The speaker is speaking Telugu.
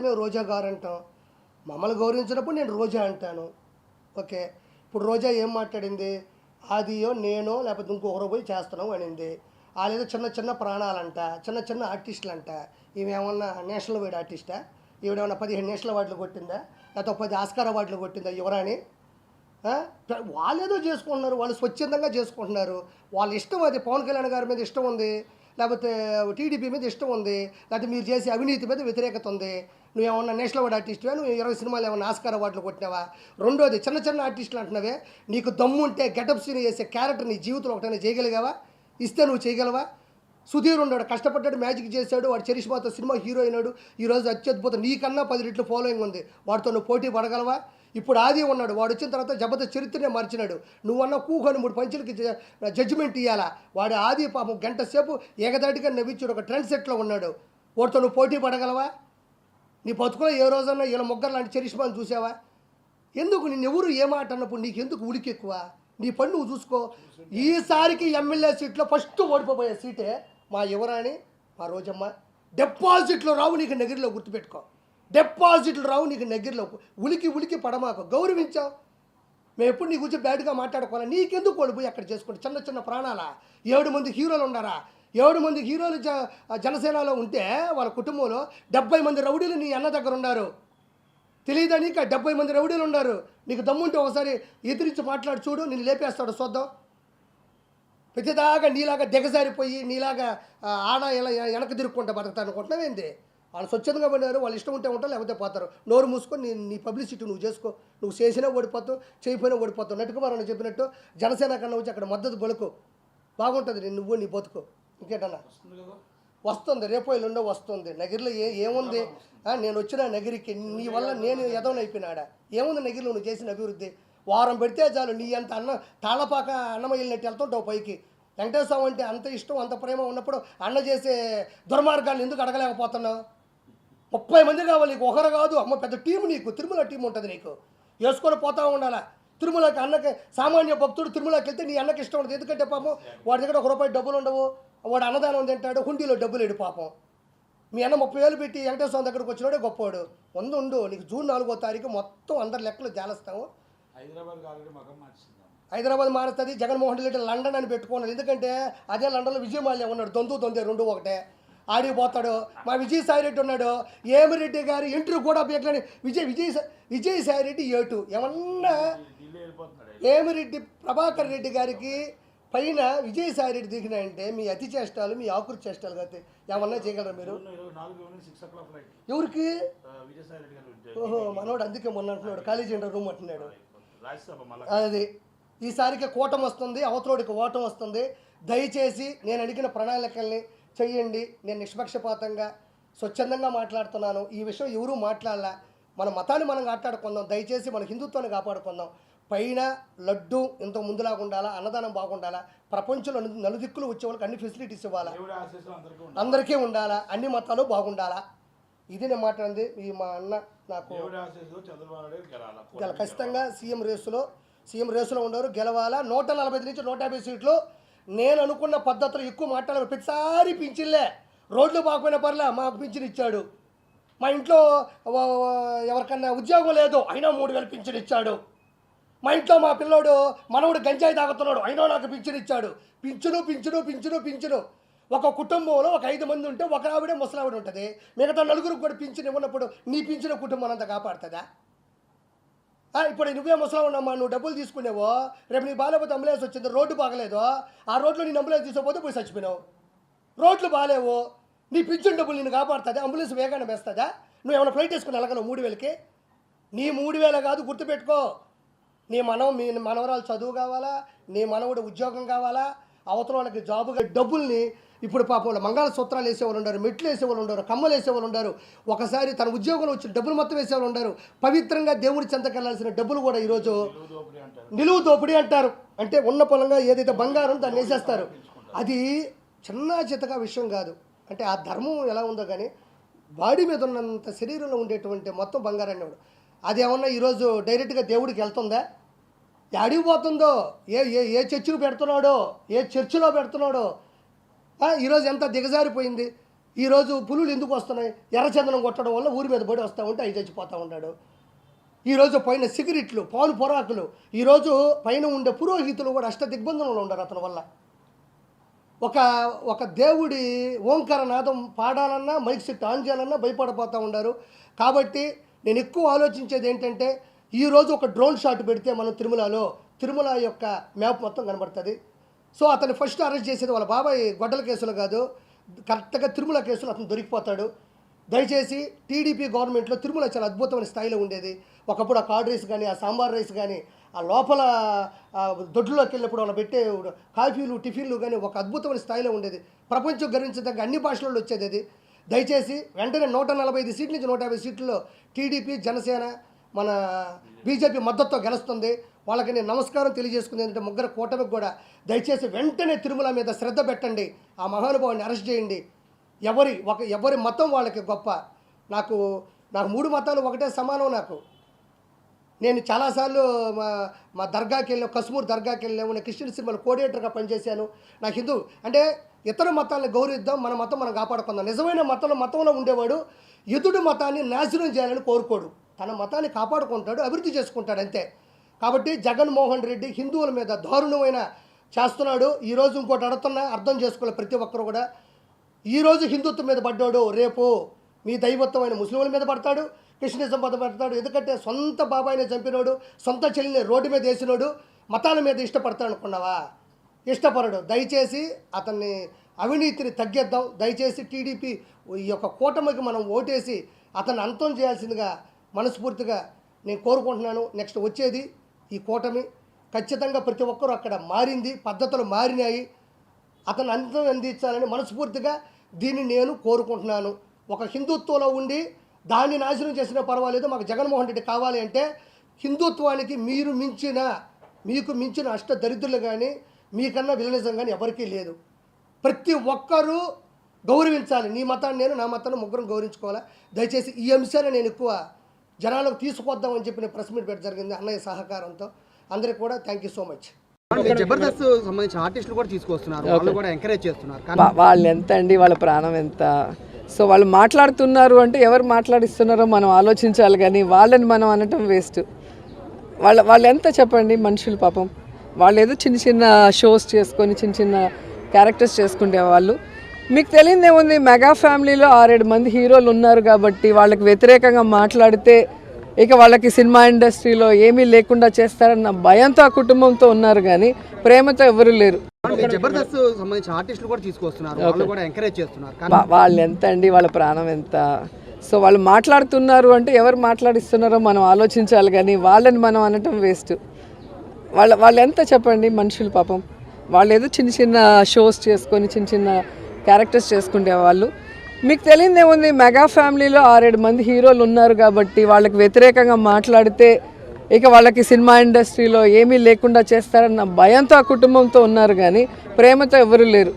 మేము రోజా గారు అంటాం. మమ్మల్ని గౌరవించినప్పుడు నేను రోజా అంటాను. ఓకే. ఇప్పుడు రోజా ఏం మాట్లాడింది? ఆదియో నేనో లేకపోతే ఇంకొకరో పోయి చేస్తున్నాం అనింది. వాళ్ళేదో చిన్న చిన్న ప్రాణాలంట, చిన్న చిన్న ఆర్టిస్టులంట. ఈమెమన్నా నేషనల్ వైడ్ ఆర్టిస్టా? ఈవిడేమన్నా 15 నేషనల్ అవార్డులు కొట్టిందా? లేకపోతే 10 ఆస్కార్ అవార్డులు కొట్టిందా యువరాణి? వాళ్ళేదో చేసుకుంటున్నారు, వాళ్ళు స్వచ్ఛందంగా చేసుకుంటున్నారు. వాళ్ళ ఇష్టం అది. పవన్ కళ్యాణ్ గారి మీద ఇష్టం ఉంది, లేకపోతే టీడీపీ మీద ఇష్టం ఉంది, లేకపోతే మీరు చేసే అవినీతి మీద వ్యతిరేకత ఉంది. నువ్వేమన్నా నేషనల్ అవార్డు ఆర్టిస్టువా? నువ్వు 20 సినిమాలు ఏమన్నా ఆస్కార్ అవార్డులు కొట్టినావా? రెండోది చిన్న చిన్న ఆర్టిస్టులు అంటున్నావే, నీకు దమ్ము ఉంటే గెటప్ సీన్ చేసే క్యారెక్టర్ నీ జీవితంలో ఒకటైనా చేయగలిగావా? ఇస్తే నువ్వు చేయగలవా? సుధీర్ ఉన్నాడు, కష్టపడ్డాడు, మ్యాజిక్ చేశాడు, వాడు చరిష్మాతో సినిమా హీరో అయినాడు. ఈరోజు అత్యద్భుతం, నీకన్నా 10 రెట్లు ఫాలోయింగ్ ఉంది, వాడితో నువ్వు పోటీ పడగలవా? ఇప్పుడు ఆది ఉన్నాడు, వాడు వచ్చిన తర్వాత జబర్దస్త్ చరిత్రనే మార్చినాడు. నువ్వన్నా కూకొని 3 పంచులకి జడ్జిమెంట్ ఇవ్వాలా? వాడు ఆది పాపం గంట సేపు ఏకదాటిగా నవ్వించాడు, ఒక ట్రెండ్ సెట్లో ఉన్నాడు. వాడితో నువ్వు పోటీ పడగలవా? నీ బతుకులో ఏ రోజన్నా ఇలా ముగ్గురు లాంటి చరిష్మాను చూసావా? ఎందుకు నిన్నెవరు ఏ మాట అన్నప్పుడు నీకెందుకు ఉడికి ఎక్కువ? నీ పని నువ్వు చూసుకో. ఈసారికి ఎమ్మెల్యే సీట్లో ఫస్ట్ ఓడిపోయే సీటే మా యువరాణి, మా రోజమ్మ. డిపాజిట్లు రావు నీకు నగిరిలో, గుర్తుపెట్టుకో. డిపాజిట్లు రావు నీకు నగిరిలో. ఉలికి ఉలికి పడమాకు, గౌరవించావు. మేము ఎప్పుడు నీ గురించి బ్యాడ్గా మాట్లాడుకోవాలి. నీకెందుకు ఓడిపోయి అక్కడ చేసుకుంటే? చిన్న చిన్న ప్రాణాలా? 7 మంది హీరోలు ఉన్నారా? 7 మంది హీరోలు జనసేనలో ఉంటే వాళ్ళ కుటుంబంలో 70 మంది రౌడీలు నీ అన్న దగ్గర ఉన్నారు. తెలియదా నీకు? 70 మంది రౌడీలు ఉన్నారు. నీకు దమ్ముంటే ఒకసారి ఎదిరించి మాట్లాడి చూడు, నేను లేపేస్తాడు చూద్దాం. ప్రతిదాకా నీలాగా దిగజారిపోయి నీలాగా ఆడ ఇలా వెనక తిరుక్కుంటా బతుకుతాను అనుకుంటున్నావేంది? వాళ్ళు స్వచ్ఛందంగా పడినారు, వాళ్ళు ఇష్టం ఉంటే ఉంటారు, లేకపోతే పోతారు. నోరు మూసుకొని నీ పబ్లిసిటీ నువ్వు చేసుకో. నువ్వు చేసినా ఓడిపోతావు, చేయకపోయినా ఓడిపోతావు. నటుకుమారని చెప్పినట్టు జనసేన కన్నా వచ్చి అక్కడ మద్దతు బలుకు, బాగుంటుంది నువ్వు నీ బతుకు. ఇంకేటన్నా వస్తుంది, రేపో ఎల్లుండో వస్తుంది. నగిరిలో ఏముంది? నేను వచ్చిన నగిరికి నీ వల్ల నేను ఎదవనైపోయినాడా? ఏముంది నగిరిలో నువ్వు చేసిన అభివృద్ధి? వారం పెడితే చాలు, నీ అంత తాళపాక అన్నం వెళ్ళినట్టు వెళ్తుంటావు పైకి. వెంకటేశ్వర స్వామి అంటే అంత ఇష్టం, అంత ప్రేమ ఉన్నప్పుడు అన్న చేసే దుర్మార్గాన్ని ఎందుకు అడగలేకపోతున్నావు? 30 మంది కావాలి నీకు, ఒకరు కాదు. అమ్మ పెద్ద టీం నీకు, తిరుమల టీం ఉంటుంది నీకు. వేసుకొని పోతా ఉండాలా తిరుమలకి. అన్నకి సామాన్య భక్తుడు తిరుమలకి వెళ్తే నీ అన్నకి ఇష్టం ఉంటుంది. ఎందుకంటే పాపం వాడి దగ్గర 1 రూపాయి డబ్బులు ఉండవు, వాడు అన్నదానం తింటాడు, హుండీలో డబ్బులు ఏడు పాపం. మీ అన్న 30,000 పెట్టి వెంకటేశ్వర స్వామి దగ్గరకు వచ్చినాడే గొప్పవాడు. ఉండు నీకు జూన్ 4వ తారీఖు మొత్తం అందరి లెక్కలు జాలస్తాము. హైదరాబాద్ మారుస్తుంది. జగన్మోహన్ రెడ్డి లండన్ అని పెట్టుకున్నాడు. ఎందుకంటే అదే లండన్లో విజయమాల్య ఉన్నాడు, దొందే 2 ఒకటే. ఆడికి పోతాడు. మా విజయసాయి రెడ్డి ఉన్నాడు, ఏమిరెడ్డి గారి ఇంటర్వ్యూ కూడా బీకలేని విజయసాయి రెడ్డి ఏటు ఏమన్నా. ఏమిరెడ్డి ప్రభాకర్ రెడ్డి గారికి పైన విజయసాయి రెడ్డి దిగినాయంటే మీ అతి చేష్టాలు, మీ ఆకృతి చేష్టాలు అయితే ఏమన్నా చేయగలరా మీరు? ఎవరికి? ఓహో, మనోడు అందుకే మొన్న అంటున్నాడు ఖాళీ చేయండి రూమ్ అంటున్నాడు. అది ఈసారికి కూటమి వస్తుంది, అవతలోడికి ఓటం వస్తుంది. దయచేసి నేను అడిగిన ప్రణాళికల్ని చెయ్యండి. నేను నిష్పక్షపాతంగా స్వచ్ఛందంగా మాట్లాడుతున్నాను. ఈ విషయం ఎవరూ మాట్లాడాల. మన మతాన్ని మనం కాపాడుకుందాం. దయచేసి మన హిందుత్వాన్ని కాపాడుకుందాం. పైన లడ్డు ఇంత ముందులాగా ఉండాలా, అన్నదానం బాగుండాలా, ప్రపంచంలో నలుదిక్కులు వచ్చే వాళ్ళకి అన్ని ఫెసిలిటీస్ ఇవ్వాలా, అందరికీ ఉండాలా, అన్ని మతాలు బాగుండాలా. ఇది నేను మాట్లాడింది. ఈ మా అన్న నాకు ఖచ్చితంగా సీఎం రేసులో ఉండరు, గెలవాలా. 140 నుంచి 150 సీట్లు. నేను అనుకున్న పద్ధతులు ఎక్కువ మాట్లాడాలి. ప్రతిసారి పింఛన్లే, రోడ్లు బాగుపోయిన పర్లే మాకు పింఛన్ ఇచ్చాడు. మా ఇంట్లో ఎవరికన్నా ఉద్యోగం లేదు అయినా 3,000 పింఛన్ ఇచ్చాడు. మా ఇంట్లో మా పిల్లోడు మనవుడు గంజాయి తాగుతున్నాడు అయినా నాకు పింఛన్ ఇచ్చాడు. పింఛను. ఒక కుటుంబంలో ఒక 5 మంది ఉంటే ఒక ఆవిడే ముసలావిడ ఉంటుంది. మిగతా 4గురికి కూడా పింఛన్ ఇవ్వనప్పుడు నీ పింఛన్ కుటుంబం అంతా కాపాడుతుందా? ఇప్పుడు నువ్వే ముసలా ఉన్నామా, నువ్వు డబ్బులు తీసుకునేవో, రేపు నీ బాగాలేకపోతే అంబులెన్స్ వచ్చింది, రోడ్డు బాగలేదో, ఆ రోడ్లో నేను అంబులెన్స్ తీసుకోపోతే పోయి చచ్చిపోయినావు. రోడ్లు బాగాలేవు, నీ పింఛన్ డబ్బులు నేను కాపాడుతుందా? అంబులెన్స్ వేగానే వేస్తుందా? నువ్వు ఏమైనా ఫ్లైట్ వేసుకుని వెళ్ళగలవు 3,000కి? నీ 3,000 కాదు, గుర్తుపెట్టుకో. నీ మనవరాలు చదువు కావాలా, నీ మనవుడు ఉద్యోగం కావాలా, అవతల వాళ్ళకి జాబుగా డబ్బుల్ని. ఇప్పుడు పాపం మంగళసూత్రాలు వేసేవాళ్ళు ఉన్నారు, మెట్లు వేసేవాళ్ళు ఉన్నారు, కమ్మలు వేసేవాళ్ళు ఉన్నారు. ఒకసారి తన ఉద్యోగంలో వచ్చిన డబ్బులు మొత్తం వేసేవాళ్ళు ఉన్నారు. పవిత్రంగా దేవుడి చెంతకెళ్లాల్సిన డబ్బులు కూడా ఈరోజు నిలువు దోపిడీ అంటారు. అంటే ఉన్న పొలంగా ఏదైతే బంగారం దాన్ని వేసేస్తారు. అది చిన్న చితగా విషయం కాదు. అంటే ఆ ధర్మం ఎలా ఉందో కానీ బాడీ మీద ఉన్నంత శరీరంలో ఉండేటువంటి మొత్తం బంగారాన్ని వాడు అది ఏమన్నా ఈరోజు డైరెక్ట్గా దేవుడికి వెళ్తుందా? ఎడికి పోతుందో? ఏ చర్చిలో పెడుతున్నాడో, ఏ చర్చిలో పెడుతున్నాడో. ఈరోజు ఎంత దిగజారిపోయింది. ఈరోజు పులులు ఎందుకు వస్తున్నాయి? ఎర్రచందనం కొట్టడం వల్ల ఊరి మీద పడి వస్తూ ఉంటే అవి చచ్చిపోతూ ఉన్నాడు. ఈరోజు పైన సిగరెట్లు, పాలు పొరాకులు, ఈరోజు పైన ఉండే పురోహితులు కూడా అష్టదిగ్బంధనంలో ఉన్నారు అతని వల్ల. ఒక దేవుడి ఓంకారనాదం పాడాలన్నా, మైక్ సెట్ ఆన్ చేయాలన్నా భయపడిపోతూ ఉన్నారు. కాబట్టి నేను ఎక్కువ ఆలోచించేది ఏంటంటే, ఈరోజు ఒక డ్రోన్ షాట్ పెడితే మనం తిరుమల యొక్క మ్యాప్ మొత్తం కనబడుతుంది. సో అతన్ని ఫస్ట్ అరెస్ట్ చేసేది వాళ్ళ బాబాయ్ గొడ్డల కేసులు కాదు, కరెక్ట్గా తిరుమల కేసులు అతను దొరికిపోతాడు. దయచేసి టీడీపీ గవర్నమెంట్లో తిరుమల చాలా అద్భుతమైన స్థాయిలో ఉండేది. ఒకప్పుడు ఆ కార్డ్ రైస్ కానీ, ఆ సాంబార్ రైస్ కానీ, ఆ లోపల దొడ్లోకి వెళ్ళినప్పుడు వాళ్ళు పెట్టే కాఫీలు, టిఫిన్లు కానీ ఒక అద్భుతమైన స్థాయిలో ఉండేది. ప్రపంచం గర్వించదగ్గ అన్ని భాషలలో వచ్చేది అది. దయచేసి వెంటనే 145 సీట్ల నుంచి 150 సీట్లలో టీడీపీ, జనసేన, మన బీజేపీ మద్దతుతో గెలుస్తుంది. వాళ్ళకి నేను నమస్కారం తెలియజేసుకుంది ఏంటంటే, ముగ్గురు కూటమికి కూడా దయచేసి వెంటనే తిరుమల మీద శ్రద్ధ పెట్టండి, ఆ మహానుభావుని అరెస్ట్ చేయండి. ఎవరి మతం వాళ్ళకి గొప్ప. నాకు 3 మతాలు ఒకటే సమానం. నేను చాలాసార్లు మా దర్గాకి వెళ్ళాను, కశ్మూర్ దర్గాకి వెళ్ళాము. నేను క్రిస్టియన్ సినిమాలో కోఆర్డినేటర్గా పనిచేశాను. నాకు హిందూ అంటే ఇతర మతాలను గౌరవిద్దాం, మన మతం మనం కాపాడుకుందాం. నిజమైన మతంలో ఉండేవాడు ఎదుటి మతాన్ని నాశనం చేయాలని కోరుకోడు, తన మతాన్ని కాపాడుకుంటాడు, అభివృద్ధి చేసుకుంటాడు అంతే. కాబట్టి జగన్మోహన్ రెడ్డి హిందువుల మీద దారుణమైన చేస్తున్నాడు. ఈరోజు ఇంకోటి అర్థం చేసుకోవాలి ప్రతి ఒక్కరు కూడా. ఈరోజు హిందుత్వం మీద పడ్డాడు, రేపు మీ దైవత్వమైన ముస్లింల మీద పడతాడు, క్రిస్టియనిజం మీద పడతాడు. ఎందుకంటే సొంత బాబాయిని చంపినోడు, సొంత చెల్లిని రోడ్డు మీద వేసినోడు మతాల మీద ఇష్టపడతాడు అనుకున్నావా? ఇష్టపడడు. దయచేసి అతన్ని అవినీతిని తగ్గిద్దాం. దయచేసి టీడీపీ ఈ యొక్క కూటమికి మనం ఓటేసి అతన్ని అంతం చేయాల్సిందిగా మనస్ఫూర్తిగా నేను కోరుకుంటున్నాను. నెక్స్ట్ వచ్చేది ఈ కూటమి ఖచ్చితంగా ప్రతి ఒక్కరూ అక్కడ మారింది, పద్ధతులు మారినాయి. అతను అంతం అందించాలని మనస్ఫూర్తిగా దీన్ని నేను కోరుకుంటున్నాను. ఒక హిందుత్వంలో ఉండి దాన్ని నాశనం చేసినా పర్వాలేదు, మాకు జగన్మోహన్ రెడ్డి కావాలి అంటే హిందుత్వానికి మీకు మించిన అష్ట దరిద్రులు కానీ, మీకన్నా విలనిజం కానీ ఎవరికీ లేదు. ప్రతి ఒక్కరూ గౌరవించాలి. నీ మతాన్ని నేను, నా మతాన్ని ముగ్గురం గౌరవించుకోవాలి. దయచేసి ఈ అంశాన్ని నేను ఎక్కువ జనాలకు తీసుకొద్దామని చెప్పి నేను ప్రెస్ మీట్ పెట్టడం జరిగింది అన్నయ్య సహకారంతో. అందరికీ కూడా thank you so much. Jabardasth సంబంధించిన ఆర్టిస్టులు కూడా తీసుకొస్తున్నారు, వాళ్ళు కూడా ఎంకరేజ్ చేస్తున్నారు. వాళ్ళు ఎంత అండి, వాళ్ళ ప్రాణం ఎంత. సో వాళ్ళు మాట్లాడుతున్నారు అంటే ఎవరు మాట్లాడిస్తున్నారో మనం ఆలోచించాలి, కానీ వాళ్ళని మనం అనటం వేస్ట్. వాళ్ళు ఎంత చెప్పండి మనుషులు పాపం. వాళ్ళు ఏదో చిన్న షోస్ చేసుకొని చిన్న క్యారెక్టర్స్ చేసుకుంటే వాళ్ళు. మీకు తెలియదేముంది, మెగా ఫ్యామిలీలో 6-7 మంది హీరోలు ఉన్నారు కాబట్టి వాళ్ళకి వ్యతిరేకంగా మాట్లాడితే ఇక వాళ్ళకి సినిమా ఇండస్ట్రీలో ఏమీ లేకుండా చేస్తారన్న భయంతో ఆ కుటుంబంతో ఉన్నారు, కానీ ప్రేమతో ఎవరు లేరు. జబర్దస్త్ సంబంధించిన ఆర్టిస్టులు కూడా తీసుకొస్తున్నారు, వాళ్ళు కూడా ఎంకరేజ్ చేస్తున్నారు. వాళ్ళు ఎంత అండి, వాళ్ళ ప్రాణం ఎంత. సో వాళ్ళు మాట్లాడుతున్నారు అంటే ఎవరు మాట్లాడిస్తున్నారో మనం ఆలోచించాలి, కానీ వాళ్ళని మనం అనటం వేస్ట్. వాళ్ళు ఎంత చెప్పండి మనుషులు పాపం. వాళ్ళు ఏదో చిన్న షోస్ చేసుకొని చిన్న క్యారెక్టర్స్ చేసుకుంటే వాళ్ళు. మీకు తెలియదేముంది, మెగా ఫ్యామిలీలో 6-7 మంది హీరోలు ఉన్నారు కాబట్టి వాళ్ళకి వ్యతిరేకంగా మాట్లాడితే ఇక వాళ్ళకి సినిమా ఇండస్ట్రీలో ఏమీ లేకుండా చేస్తారన్న భయంతో ఆ కుటుంబంతో ఉన్నారు, కానీ ప్రేమతో ఎవరు లేరు.